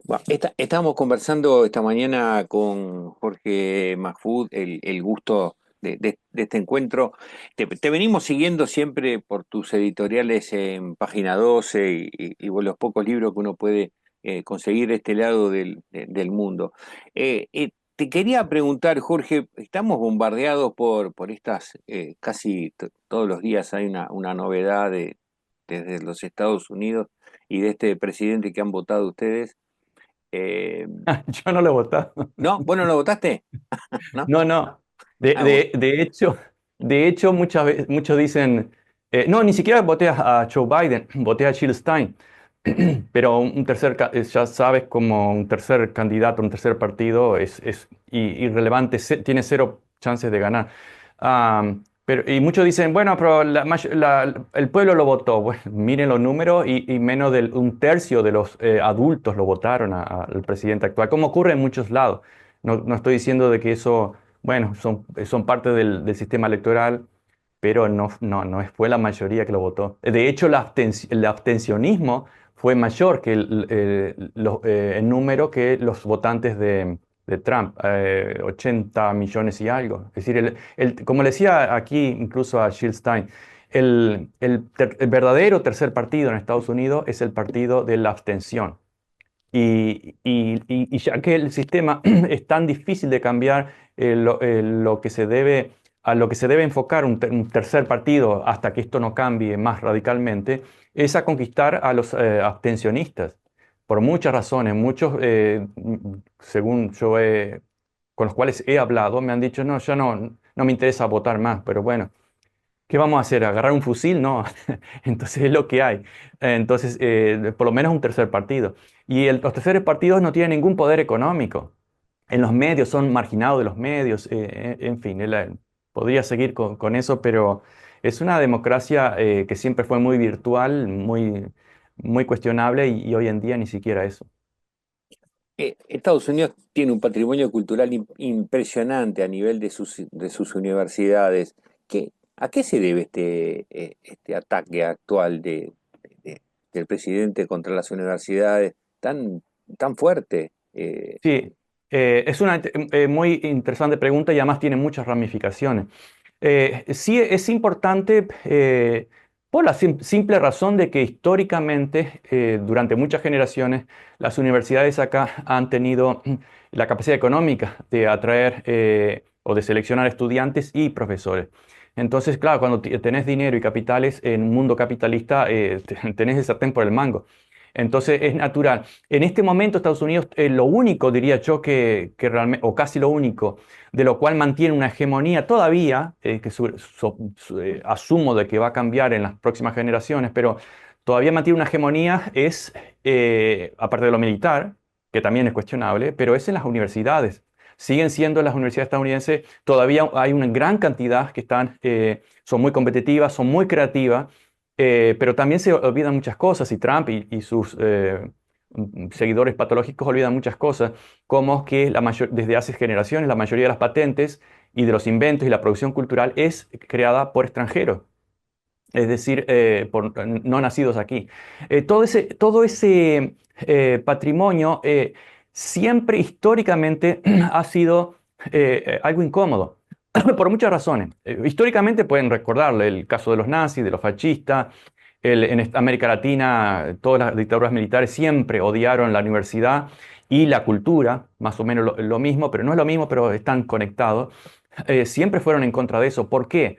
Bueno, estábamos conversando esta mañana con Jorge Mahfoud el gusto de este encuentro. Te venimos siguiendo siempre por tus editoriales en Página 12 y por los pocos libros que uno puede conseguir de este lado del mundo. Te quería preguntar, Jorge, estamos bombardeados por estas, casi todos los días hay una novedad desde los Estados Unidos y de este presidente que han votado ustedes. Eh, Yo no lo he votado. ¿No? ¿Vos no lo votaste? ¿No? No, no. De, Ah, bueno. de, de hecho, de hecho muchas veces, muchos dicen, no, ni siquiera voté a Joe Biden, voté a Jill Stein. Pero un tercer, ya sabes, como un tercer candidato, un tercer partido es irrelevante, tiene cero chances de ganar. Y muchos dicen, bueno, pero el pueblo lo votó. Bueno, miren los números y menos de un tercio de los adultos lo votaron al presidente actual, como ocurre en muchos lados. No estoy diciendo de que eso, bueno, son parte del sistema electoral, pero fue la mayoría que lo votó. De hecho, el abstencionismo fue mayor que el número que los votantes de Trump, 80 millones y algo. Es decir, como le decía aquí incluso a Jill Stein, el verdadero tercer partido en Estados Unidos es el partido de la abstención. Y ya que el sistema es tan difícil de cambiar, lo que se debe, a lo que se debe enfocar un tercer partido hasta que esto no cambie más radicalmente, es a conquistar a los abstencionistas. Por muchas razones, muchos, según con los cuales he hablado, me han dicho, no, ya no me interesa votar más, pero bueno. ¿Qué vamos a hacer? ¿Agarrar un fusil? No. Entonces es lo que hay. Entonces, por lo menos un tercer partido. Y los terceros partidos no tienen ningún poder económico. En los medios son marginados de los medios. En fin, podría seguir con eso, pero es una democracia que siempre fue muy virtual, muy cuestionable y hoy en día ni siquiera eso. Estados Unidos tiene un patrimonio cultural impresionante a nivel de sus universidades. ¿A qué se debe este ataque actual de- del presidente contra las universidades tan fuerte? Sí, es una muy interesante pregunta y además tiene muchas ramificaciones. Sí, es importante por la simple razón de que históricamente, durante muchas generaciones, las universidades acá han tenido la capacidad económica de atraer o de seleccionar estudiantes y profesores. Entonces, claro, cuando tenés dinero y capitales en un mundo capitalista, tenés el sartén por el mango. Entonces es natural. En este momento Estados Unidos, lo único, diría yo, que realmente, o casi lo único, de lo cual mantiene una hegemonía todavía, que asumo de que va a cambiar en las próximas generaciones, pero todavía mantiene una hegemonía, aparte de lo militar, que también es cuestionable, pero es en las universidades. Siguen siendo las universidades estadounidenses, todavía hay una gran cantidad que son muy competitivas, son muy creativas, pero también se olvidan muchas cosas y Trump y sus seguidores patológicos olvidan muchas cosas, como que desde hace generaciones la mayoría de las patentes y de los inventos y la producción cultural es creada por extranjeros, es decir, por no nacidos aquí. Todo ese patrimonio siempre históricamente ha sido algo incómodo. Por muchas razones. Históricamente pueden recordarle el caso de los nazis, de los fascistas. América Latina, todas las dictaduras militares siempre odiaron la universidad y la cultura, más o menos lo mismo, pero no es lo mismo, pero están conectados. Siempre fueron en contra de eso. ¿Por qué?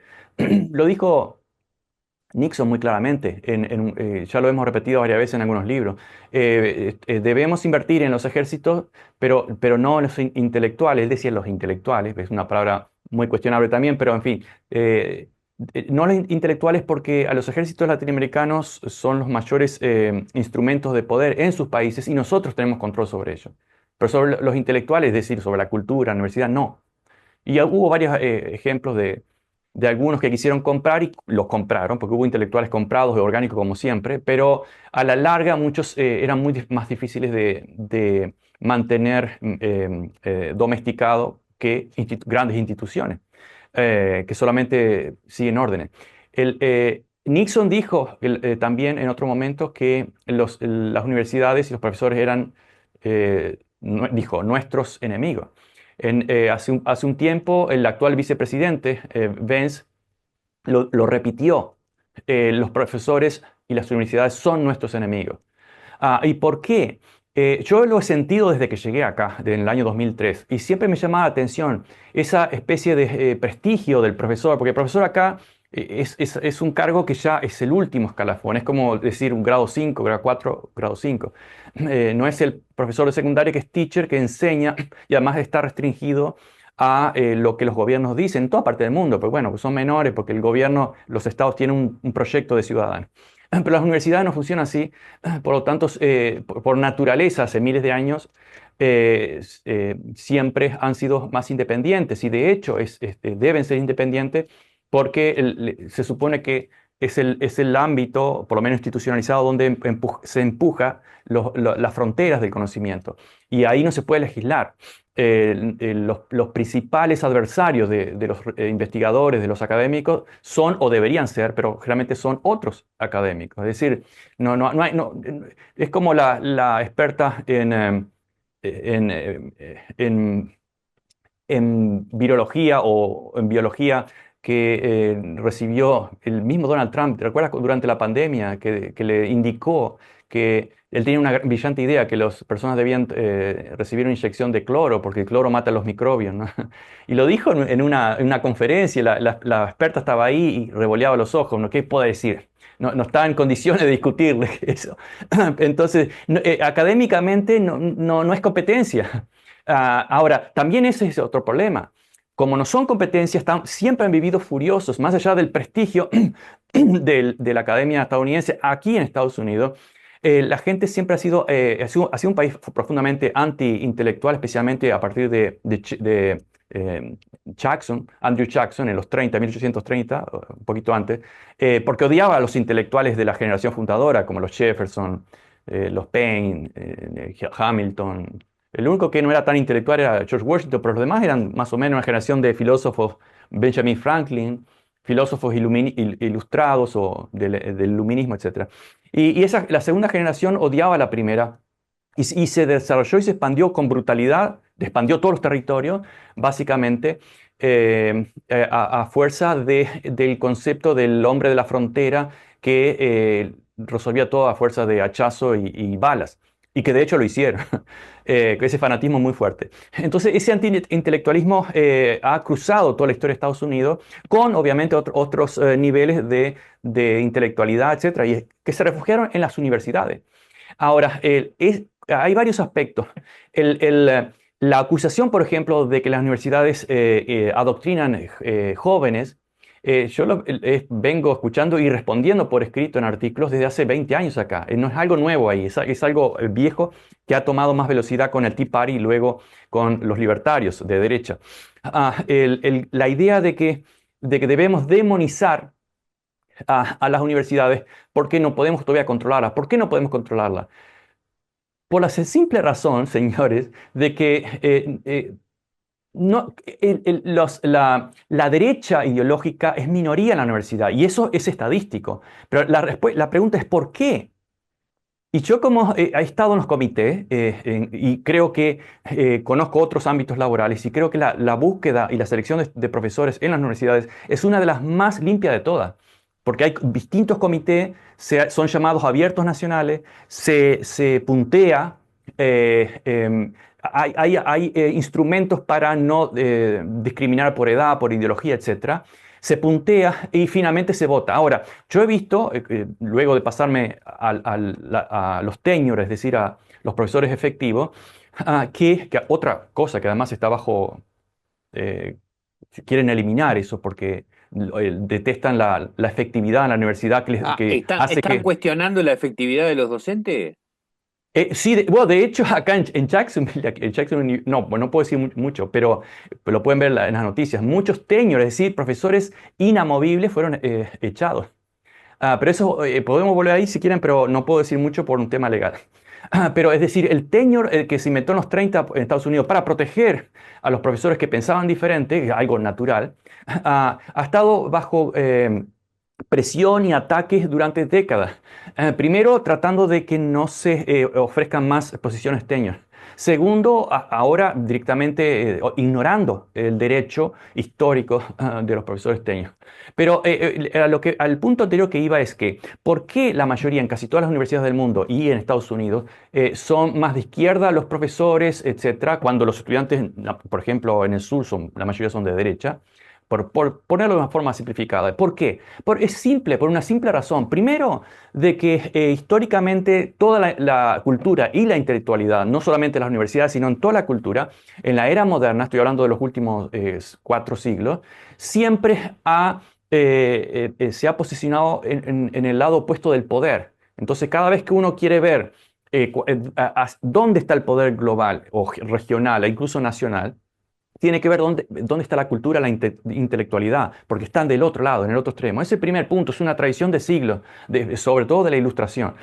Lo dijo Nixon muy claramente, ya lo hemos repetido varias veces en algunos libros. Debemos invertir en los ejércitos, pero no en los intelectuales, es decir, los intelectuales, es una palabra muy cuestionable también, pero en fin, no los intelectuales porque a los ejércitos latinoamericanos son los mayores instrumentos de poder en sus países y nosotros tenemos control sobre ellos. Pero sobre los intelectuales, es decir, sobre la cultura, la universidad, no. Y ya hubo varios ejemplos de algunos que quisieron comprar y los compraron, porque hubo intelectuales comprados de orgánico como siempre, pero a la larga muchos eran más difíciles de mantener domesticado que grandes instituciones, que solamente siguen órdenes. Nixon dijo también en otro momento que las universidades y los profesores eran dijo, nuestros enemigos. Hace un tiempo, el actual vicepresidente, Vance, lo repitió. Los profesores y las universidades son nuestros enemigos. ¿Y por qué? Yo lo he sentido desde que llegué acá, en el año 2003, y siempre me llamaba la atención esa especie de prestigio del profesor, porque el profesor acá es un cargo que ya es el último escalafón, es como decir un grado 5, grado 4, grado 5. No es el profesor de secundaria que es teacher, que enseña y además está restringido a lo que los gobiernos dicen en toda parte del mundo, pues bueno, pues son menores porque el gobierno, los estados tienen un proyecto de ciudadano. Pero las universidades no funcionan así, por lo tanto, por naturaleza, hace miles de años, siempre han sido más independientes y de hecho deben ser independientes porque se supone que es el ámbito, por lo menos institucionalizado, donde se empuja las fronteras del conocimiento. Y ahí no se puede legislar. Los principales adversarios de los investigadores, de los académicos, son o deberían ser, pero generalmente son otros académicos. Es decir, es como la experta en, en virología o en biología que recibió el mismo Donald Trump. ¿Te recuerdas durante la pandemia que le indicó que él tenía una brillante idea, que las personas debían recibir una inyección de cloro porque el cloro mata a los microbios, ¿no? Y lo dijo en una conferencia, la experta estaba ahí y revoleaba los ojos, ¿no? ¿Qué puede decir? No está en condiciones de discutirle eso. Entonces, académicamente no es competencia. Ahora, también ese es otro problema. Como no son competencias, siempre han vivido furiosos, más allá del prestigio de la academia estadounidense aquí en Estados Unidos. La gente siempre ha sido un país profundamente anti-intelectual, especialmente a partir de Andrew Jackson, en los 30, 1830, un poquito antes, porque odiaba a los intelectuales de la generación fundadora, como los Jefferson, los Paine, Hamilton. El único que no era tan intelectual era George Washington, pero los demás eran más o menos una generación de filósofos, Benjamin Franklin, filósofos ilustrados o del iluminismo, etc. La segunda generación odiaba a la primera y se desarrolló y se expandió con brutalidad, expandió todos los territorios, básicamente a fuerza del concepto del hombre de la frontera que resolvía todo a fuerza de hachazo y balas. Y que de hecho lo hicieron, ese fanatismo muy fuerte. Entonces, ese antiintelectualismo ha cruzado toda la historia de Estados Unidos con, obviamente, otros niveles de intelectualidad, etcétera, y que se refugiaron en las universidades. Ahora, hay varios aspectos. La acusación, por ejemplo, de que las universidades adoctrinan jóvenes, yo vengo escuchando y respondiendo por escrito en artículos desde hace 20 años acá. No es algo nuevo ahí, es algo viejo que ha tomado más velocidad con el Tea Party y luego con los libertarios de derecha. La idea de que debemos demonizar a las universidades porque no podemos todavía controlarlas. ¿Por qué no podemos controlarlas? Por la simple razón, señores, de que no, la derecha ideológica es minoría en la universidad y eso es estadístico. Pero la pregunta es ¿por qué? Y yo como he estado en los comités y creo que conozco otros ámbitos laborales y creo que la búsqueda y la selección de profesores en las universidades es una de las más limpias de todas. Porque hay distintos comités, son llamados abiertos nacionales, se puntea, hay instrumentos para no discriminar por edad, por ideología, etcétera. Se puntea y finalmente se vota. Ahora, yo he visto, luego de pasarme a los tenures, es decir, a los profesores efectivos, que otra cosa que además está bajo, eh, quieren eliminar eso porque detestan la efectividad en la universidad que hace ¿Están que... cuestionando la efectividad de los docentes? Sí, bueno, de hecho, acá en Jacksonville, no, bueno, no puedo decir mucho, pero lo pueden ver en las noticias. Muchos tenures, es decir, profesores inamovibles fueron echados. Pero eso podemos volver ahí si quieren, pero no puedo decir mucho por un tema legal. Pero es decir, el tenure que se inventó en los 30 en Estados Unidos para proteger a los profesores que pensaban diferente, algo natural, ha estado bajo presión y ataques durante décadas. Primero, tratando de que no se ofrezcan más posiciones tenure. Segundo, ahora directamente ignorando el derecho histórico de los profesores tenure. Pero al punto anterior que iba es que, ¿por qué la mayoría en casi todas las universidades del mundo y en Estados Unidos son más de izquierda los profesores, etcétera, cuando los estudiantes, por ejemplo, en el sur la mayoría son de derecha? Por ponerlo de una forma simplificada. ¿Por qué? Es simple, por una simple razón. Primero, de que históricamente toda la cultura y la intelectualidad, no solamente en las universidades, sino en toda la cultura, en la era moderna, estoy hablando de los últimos 4 siglos, siempre se ha posicionado en el lado opuesto del poder. Entonces, cada vez que uno quiere ver dónde está el poder global o regional e incluso nacional, tiene que ver dónde está la cultura, la intelectualidad, porque están del otro lado, en el otro extremo. Ese primer punto es una tradición de siglos, sobre todo de la Ilustración.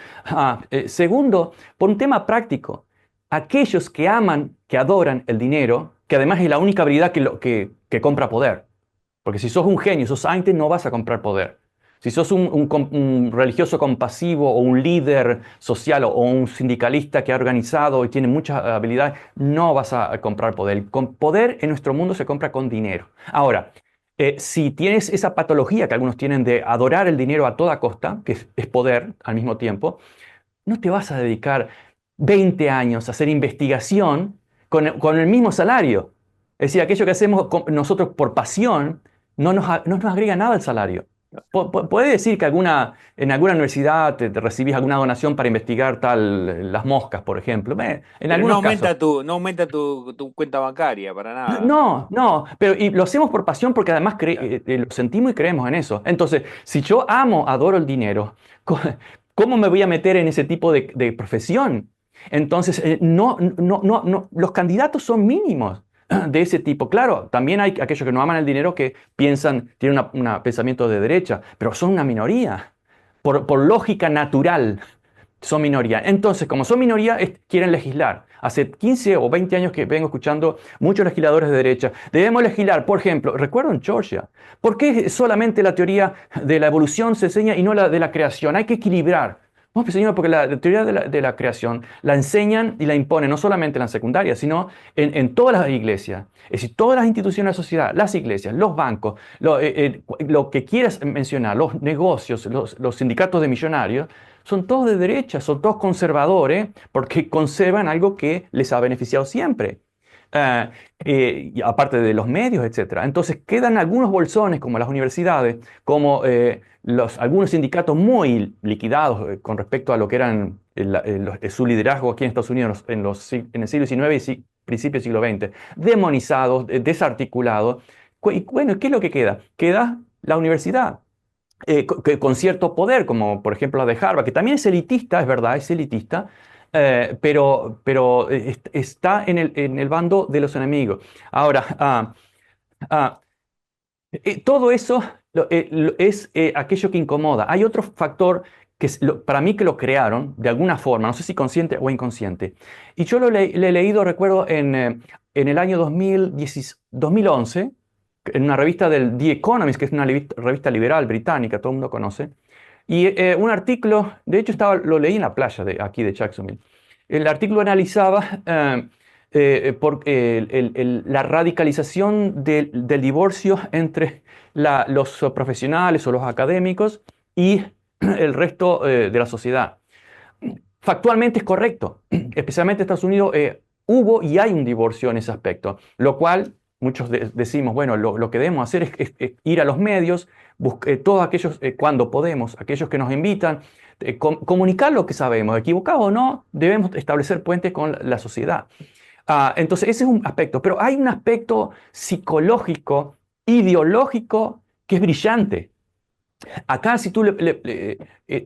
Segundo, por un tema práctico, aquellos que aman, que adoran el dinero, que además es la única habilidad que compra poder. Porque si sos un genio, sos Einstein, no vas a comprar poder. Si sos un religioso compasivo o un líder social o un sindicalista que ha organizado y tiene muchas habilidades, no vas a comprar poder. Con poder en nuestro mundo se compra con dinero. Ahora, si tienes esa patología que algunos tienen de adorar el dinero a toda costa, que es poder al mismo tiempo, no te vas a dedicar 20 años a hacer investigación con el mismo salario. Es decir, aquello que hacemos nosotros por pasión no nos agrega nada al salario. Puede decir que en alguna universidad te recibís alguna donación para investigar las moscas, por ejemplo. En Pero no algunos casos. aumenta tu cuenta bancaria para nada. No, no, pero y lo hacemos por pasión porque además Claro. lo sentimos y creemos en eso. Entonces, si yo adoro el dinero, ¿cómo me voy a meter en ese tipo de profesión? Entonces, no, los candidatos son mínimos de ese tipo. Claro, también hay aquellos que no aman el dinero que tienen un pensamiento de derecha, pero son una minoría, por lógica natural son minoría. Entonces, como son minoría, quieren legislar. Hace 15 o 20 años que vengo escuchando muchos legisladores de derecha. Debemos legislar, por ejemplo, recuerdo en Georgia, ¿por qué solamente la teoría de la evolución se enseña y no la de la creación? Hay que equilibrar. No, pues señor, porque la teoría de la creación la enseñan y la imponen no solamente en la secundaria, sino en todas las iglesias. Es decir, todas las instituciones de la sociedad, las iglesias, los bancos, lo que quieras mencionar, los negocios, los sindicatos de millonarios, son todos de derecha, son todos conservadores, porque conservan algo que les ha beneficiado siempre. Ah, y aparte de los medios, etcétera. Entonces quedan algunos bolsones, como las universidades, como algunos sindicatos muy liquidados con respecto a lo que eran su liderazgo aquí en Estados Unidos en el siglo XIX y principios del siglo XX, demonizados, desarticulados. Y bueno, ¿qué es lo que queda? Queda la universidad con cierto poder, como por ejemplo la de Harvard, que también es elitista, es verdad, es elitista, pero está en el bando de los enemigos. Ahora, ah, todo eso es aquello que incomoda. Hay otro factor para mí que lo crearon de alguna forma, no sé si consciente o inconsciente. Y yo le he leído, recuerdo, en el año 2011, en una revista del The Economist, que es una revista liberal británica, todo el mundo conoce, y un artículo, de hecho lo leí en la playa aquí de Jacksonville. El artículo analizaba la radicalización del divorcio entre los profesionales o los académicos y el resto de la sociedad. Factualmente es correcto, especialmente en Estados Unidos hubo y hay un divorcio en ese aspecto, lo cual muchos decimos, bueno, lo que debemos hacer es ir a los medios, todos aquellos, cuando podemos, aquellos que nos invitan, comunicar lo que sabemos, equivocado o no, debemos establecer puentes con la sociedad. Entonces, ese es un aspecto, pero hay un aspecto psicológico, ideológico, que es brillante. Acá, si tú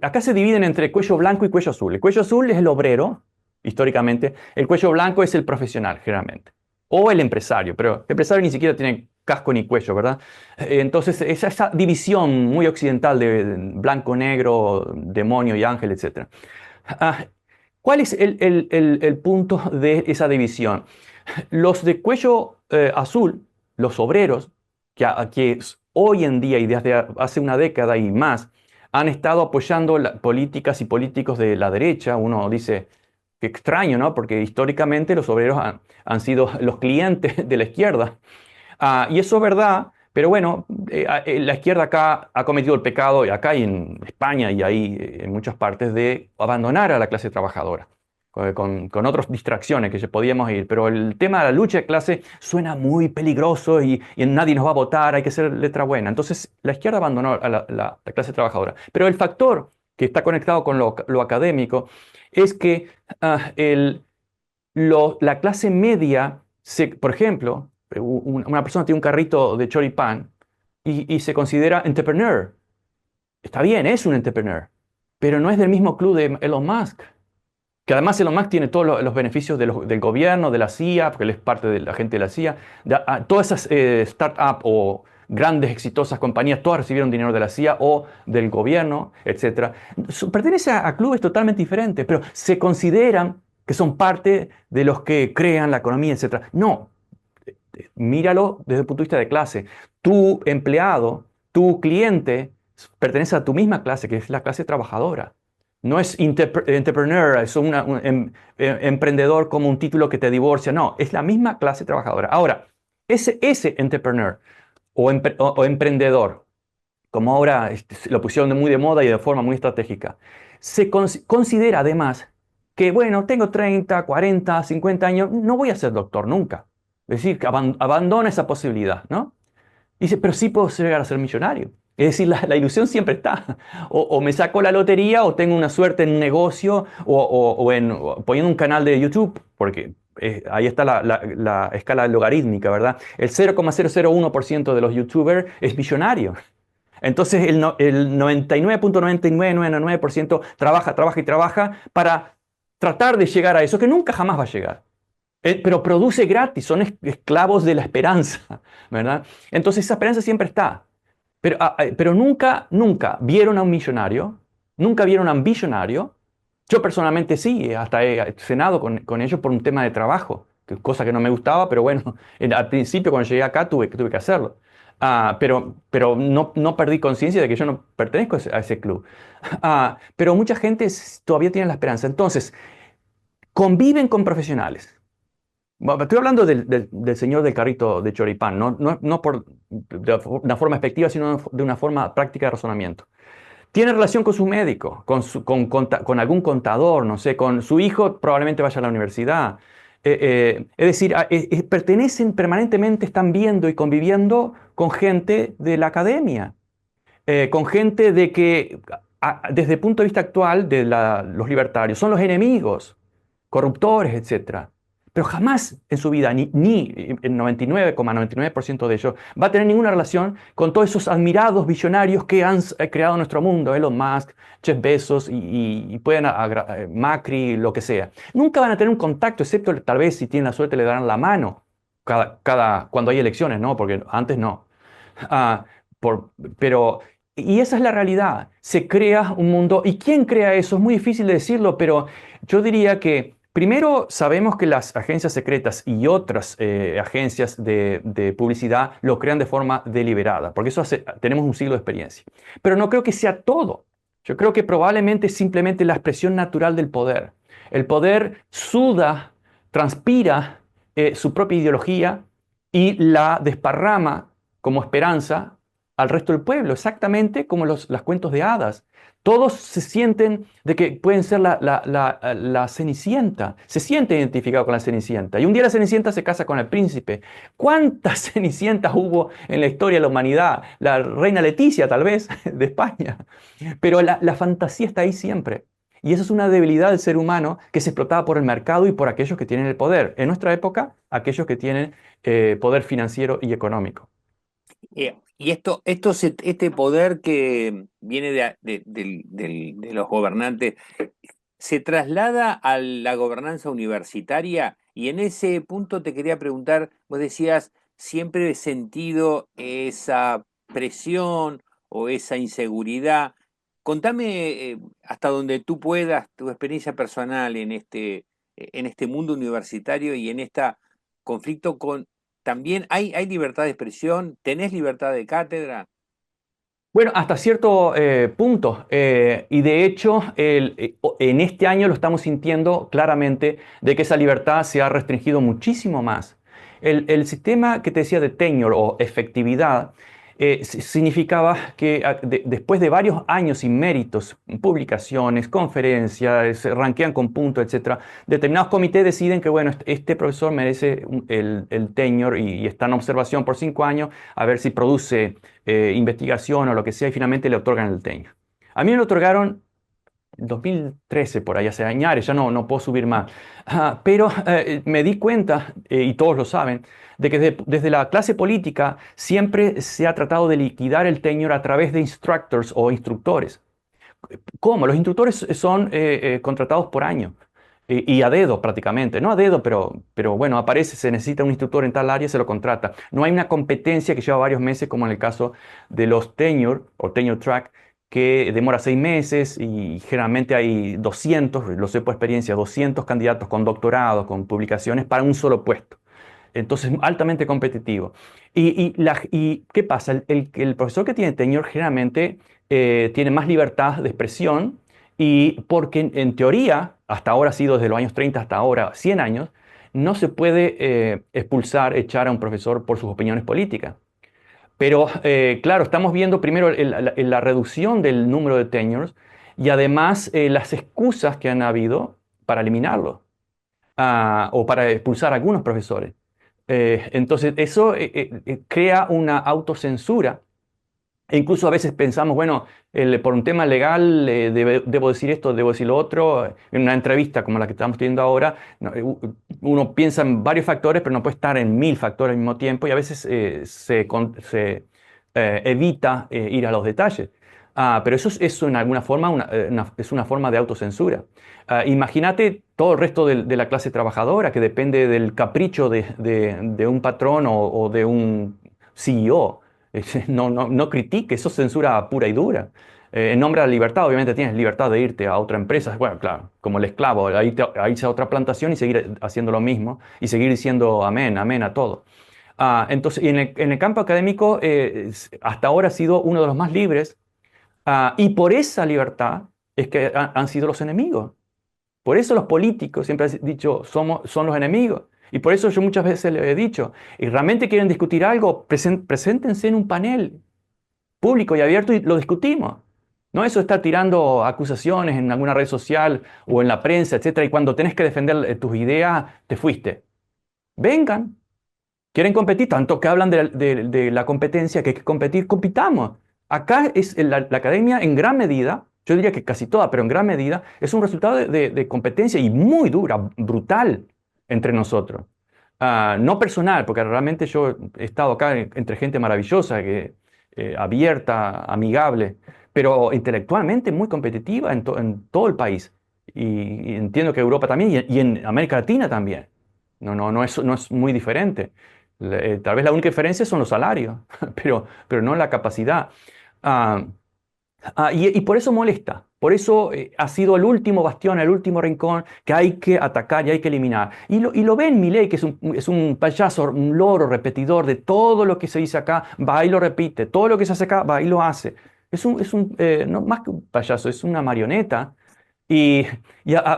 acá se dividen entre cuello blanco y cuello azul. El cuello azul es el obrero, históricamente. El cuello blanco es el profesional, generalmente. O el empresario, pero el empresario ni siquiera tiene casco ni cuello, ¿verdad? Entonces, esa división muy occidental de blanco, negro, demonio y ángel, etc. Ah, ¿Cuál es el punto de esa división? Los de cuello azul, los obreros, que hoy en día y desde hace una década y más han estado apoyando políticas y políticos de la derecha. Uno dice, qué extraño, ¿no? Porque históricamente los obreros han sido los clientes de la izquierda. Y eso es verdad, pero bueno, la izquierda acá ha cometido el pecado, y acá y en España y ahí en muchas partes, de abandonar a la clase trabajadora. Con otras distracciones que se podíamos ir, pero el tema de la lucha de clase suena muy peligroso y nadie nos va a votar, hay que ser letra buena. Entonces la izquierda abandonó a la clase trabajadora. Pero el factor que está conectado con lo académico es que la clase media, por ejemplo, una persona tiene un carrito de choripán y se considera entrepreneur. Está bien, es un entrepreneur, pero no es del mismo club de Elon Musk. Que además Elon Musk tiene todos los beneficios del gobierno, de la CIA, porque él es parte de la gente de la CIA. Todas esas startups o grandes, exitosas compañías, todas recibieron dinero de la CIA o del gobierno, etcétera. Pertenece a clubes totalmente diferentes, pero se consideran que son parte de los que crean la economía, etcétera. No, míralo desde el punto de vista de clase. Tu empleado, tu cliente, pertenece a tu misma clase, que es la clase trabajadora. No es entrepreneur, es emprendedor como un título que te divorcia. No, es la misma clase trabajadora. Ahora, ese entrepreneur o emprendedor, como ahora lo pusieron muy de moda y de forma muy estratégica, se considera además que, bueno, tengo 30, 40, 50 años, no voy a ser doctor nunca. Es decir, que abandona esa posibilidad, ¿no? Dice, pero sí puedo llegar a ser millonario. Es decir, la ilusión siempre está. O me saco la lotería, o tengo una suerte en un negocio, o poniendo un canal de YouTube, porque ahí está la escala logarítmica, ¿verdad? El 0,001% de los YouTubers es millonario. Entonces el 99,9999% trabaja, trabaja y trabaja para tratar de llegar a eso, que nunca jamás va a llegar. Pero produce gratis, son esclavos de la esperanza, ¿verdad? Entonces esa esperanza siempre está. Pero nunca, nunca vieron a un millonario, nunca vieron a un billonario. Yo personalmente sí, hasta he cenado con ellos por un tema de trabajo, cosa que no me gustaba, pero bueno, al principio cuando llegué acá tuve que hacerlo. Pero no perdí conciencia de que yo no pertenezco a ese club. Pero mucha gente todavía tiene la esperanza. Entonces, conviven con profesionales. Bueno, estoy hablando del señor del carrito de choripán, no de una forma efectiva, sino de una forma práctica de razonamiento. Tiene relación con su médico, con algún contador, no sé, con su hijo probablemente vaya a la universidad. Es decir, pertenecen permanentemente, están viendo y conviviendo con gente de la academia, con gente de que, desde el punto de vista actual de los libertarios, son los enemigos, corruptores, etcétera. Pero jamás en su vida, ni el 99,99% de ellos, va a tener ninguna relación con todos esos admirados visionarios que han creado nuestro mundo, Elon Musk, Jeff Bezos y pueden Macri, lo que sea. Nunca van a tener un contacto, excepto tal vez si tienen la suerte le darán la mano cuando hay elecciones, ¿no? Porque antes no. Ah, pero, y esa es la realidad. Se crea un mundo. ¿Y quién crea eso? Es muy difícil de decirlo, pero yo diría que primero sabemos que las agencias secretas y otras agencias de publicidad lo crean de forma deliberada, porque tenemos un siglo de experiencia. Pero no creo que sea todo. Yo creo que probablemente es simplemente la expresión natural del poder. El poder suda, transpira su propia ideología y la desparrama como esperanza al resto del pueblo, exactamente como las cuentos de hadas. Todos se sienten de que pueden ser la Cenicienta, se siente identificado con la Cenicienta. Y un día la Cenicienta se casa con el príncipe. ¿Cuántas Cenicientas hubo en la historia de la humanidad? La reina Leticia, tal vez, de España. Pero la fantasía está ahí siempre. Y eso es una debilidad del ser humano que se explotaba por el mercado y por aquellos que tienen el poder. En nuestra época, aquellos que tienen poder financiero y económico. Y este poder que viene de los gobernantes, ¿se traslada a la gobernanza universitaria? Y en ese punto te quería preguntar, vos decías, siempre he sentido esa presión o esa inseguridad. Contame, hasta donde tú puedas, tu experiencia personal en este mundo universitario y en este conflicto también hay libertad de expresión, tenés libertad de cátedra. Bueno, hasta cierto punto. Y de hecho, en este año lo estamos sintiendo claramente de que esa libertad se ha restringido muchísimo más. El sistema que te decía de tenure o efectividad significaba que después de varios años y méritos, publicaciones, conferencias, se rankean con puntos, etcétera, determinados comités deciden que, bueno, este profesor merece el tenure y está en observación por 5 años a ver si produce investigación o lo que sea, y finalmente le otorgan el tenure. A mí me lo otorgaron en 2013, por ahí hace años, ya no puedo subir más. Pero me di cuenta, y todos lo saben, de que desde la clase política siempre se ha tratado de liquidar el tenure a través de instructors o instructores. ¿Cómo? Los instructores son contratados por año y a dedo prácticamente. No a dedo, pero bueno, aparece, se necesita un instructor en tal área, se lo contrata. No hay una competencia que lleva varios meses, como en el caso de los tenure o tenure track, que demora 6 meses y generalmente hay 200, lo sé por experiencia, 200 candidatos con doctorado, con publicaciones para un solo puesto. Entonces, altamente competitivo. ¿Y qué pasa? El profesor que tiene tenure generalmente tiene más libertad de expresión y porque en teoría, hasta ahora ha sido desde los años 30 hasta ahora 100 años, no se puede expulsar, echar a un profesor por sus opiniones políticas. Pero claro, estamos viendo primero la reducción del número de tenures y además las excusas que han habido para eliminarlo o para expulsar a algunos profesores. Entonces, eso crea una autocensura. E incluso a veces pensamos, bueno, por un tema legal debo decir esto, debo decir lo otro. En una entrevista como la que estamos teniendo ahora, uno piensa en varios factores, pero no puede estar en 1000 factores al mismo tiempo y a veces se evita ir a los detalles. Pero eso en alguna forma es una forma de autocensura. Imagínate todo el resto de la clase trabajadora que depende del capricho de un patrón o de un CEO. No critique, eso es censura pura y dura. En nombre de la libertad, obviamente tienes libertad de irte a otra empresa, bueno, claro, como el esclavo, a irse a otra plantación y seguir haciendo lo mismo y seguir diciendo amén, amén a todo. Entonces, y en el campo académico, hasta ahora ha sido uno de los más libres, y por esa libertad es que han sido los enemigos. Por eso los políticos siempre han dicho, son los enemigos. Y por eso yo muchas veces les he dicho, y realmente quieren discutir algo, preséntense en un panel público y abierto y lo discutimos. No eso de estar tirando acusaciones en alguna red social o en la prensa, etcétera, y cuando tenés que defender tus ideas, te fuiste. Vengan, quieren competir, tanto que hablan de la competencia, que hay que competir, compitamos. Acá es la academia en gran medida, yo diría que casi toda, pero en gran medida, es un resultado de competencia y muy dura, brutal entre nosotros. No personal, porque realmente yo he estado acá entre gente maravillosa, abierta, amigable, pero intelectualmente muy competitiva en todo el país. Y entiendo que Europa también y en América Latina también. No es muy diferente. Tal vez la única diferencia son los salarios, pero no la capacidad. Ah, y por eso molesta. Por eso ha sido el último bastión, el último rincón que hay que atacar y hay que eliminar. Y lo ven Milei, que es un payaso, un loro repetidor de todo lo que se dice acá, va y lo repite. Todo lo que se hace acá, va y lo hace. No, más que un payaso, es una marioneta. Y,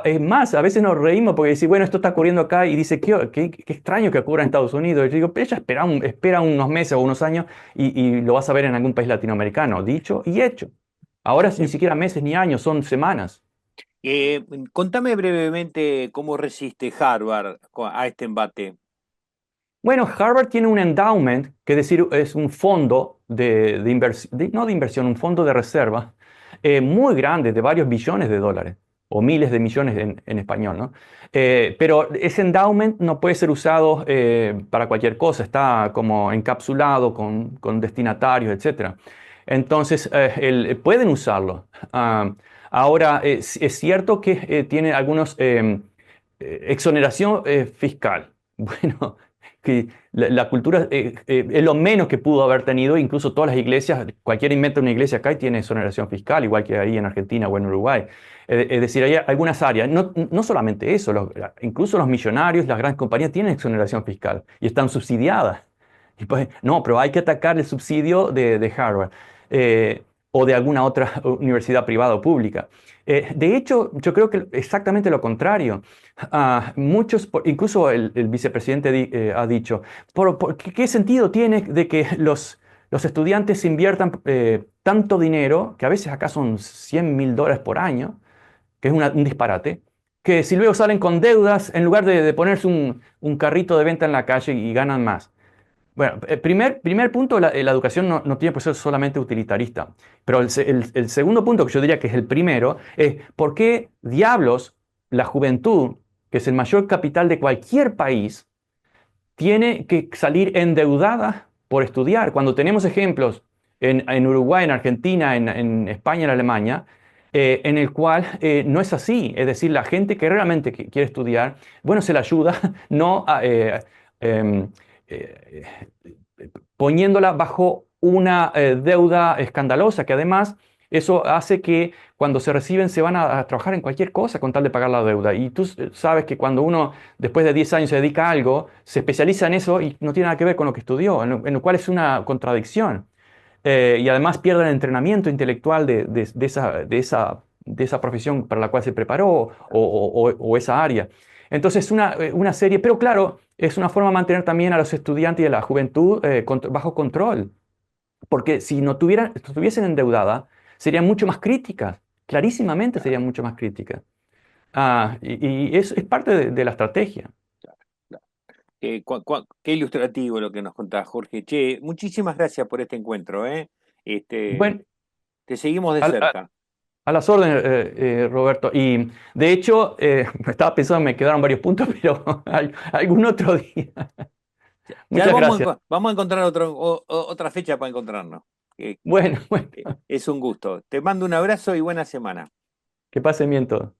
es más, a veces nos reímos porque dice, bueno, esto está ocurriendo acá y dice, qué extraño que ocurra en Estados Unidos. Y yo digo, pero ella espera unos meses o unos años y lo vas a ver en algún país latinoamericano. Dicho y hecho. Ahora ni siquiera meses ni años, son semanas. Contame brevemente cómo resiste Harvard a este embate. Bueno, Harvard tiene un endowment, que es decir, es un fondo de inversión, no de inversión, un fondo de reserva muy grande, de varios billones de dólares, o miles de millones en español, ¿no? Pero ese endowment no puede ser usado para cualquier cosa, está como encapsulado con destinatarios, etcétera. Entonces, pueden usarlo. Ahora, es cierto que tiene algunos exoneración fiscal. Bueno, que la cultura es lo menos que pudo haber tenido, incluso todas las iglesias, cualquiera inventa una iglesia acá y tiene exoneración fiscal, igual que ahí en Argentina o en Uruguay. Es decir, hay algunas áreas, no solamente eso, incluso los millonarios, las grandes compañías tienen exoneración fiscal y están subsidiadas. Y pues, no, pero hay que atacar el subsidio de Harvard o de alguna otra universidad privada o pública. De hecho, yo creo que exactamente lo contrario. Muchos, incluso el vicepresidente ha dicho, ¿qué sentido tiene de que los estudiantes inviertan tanto dinero, que a veces acá son $100.000 por año, que es un disparate, que si luego salen con deudas, en lugar de ponerse un carrito de venta en la calle y ganan más? Bueno, primer punto, la educación no tiene por ser solamente utilitarista. Pero el segundo punto, que yo diría que es el primero, es ¿por qué diablos la juventud, que es el mayor capital de cualquier país, tiene que salir endeudada por estudiar? Cuando tenemos ejemplos en Uruguay, en Argentina, en España, en Alemania, en el cual no es así. Es decir, la gente que realmente quiere estudiar, bueno, se le ayuda, no em, eh, poniéndola bajo una deuda escandalosa, que además eso hace que cuando se reciben se van a trabajar en cualquier cosa con tal de pagar la deuda. Y tú sabes que cuando uno después de 10 años se dedica a algo, se especializa en eso y no tiene nada que ver con lo que estudió, en lo cual es una contradicción. Y además pierde el entrenamiento intelectual de esa profesión para la cual se preparó o esa área. Entonces, una serie, pero claro, es una forma de mantener también a los estudiantes y a la juventud bajo control, porque si no estuviesen endeudadas, serían mucho más críticas, clarísimamente Claro, serían mucho más críticas. Y es parte de la estrategia. claro, claro. Qué ilustrativo lo que nos contás, Jorge. Che, muchísimas gracias por este encuentro, ¿eh? Este, Bueno, te seguimos de al- a, cerca. a las órdenes, Roberto. Y de hecho, estaba pensando, me quedaron varios puntos, pero algún otro día. Ya Muchas gracias. vamos a encontrar otra fecha para encontrarnos. Eh, Bueno, bueno, es un gusto. Te mando un abrazo y buena semana. que pasen bien todo.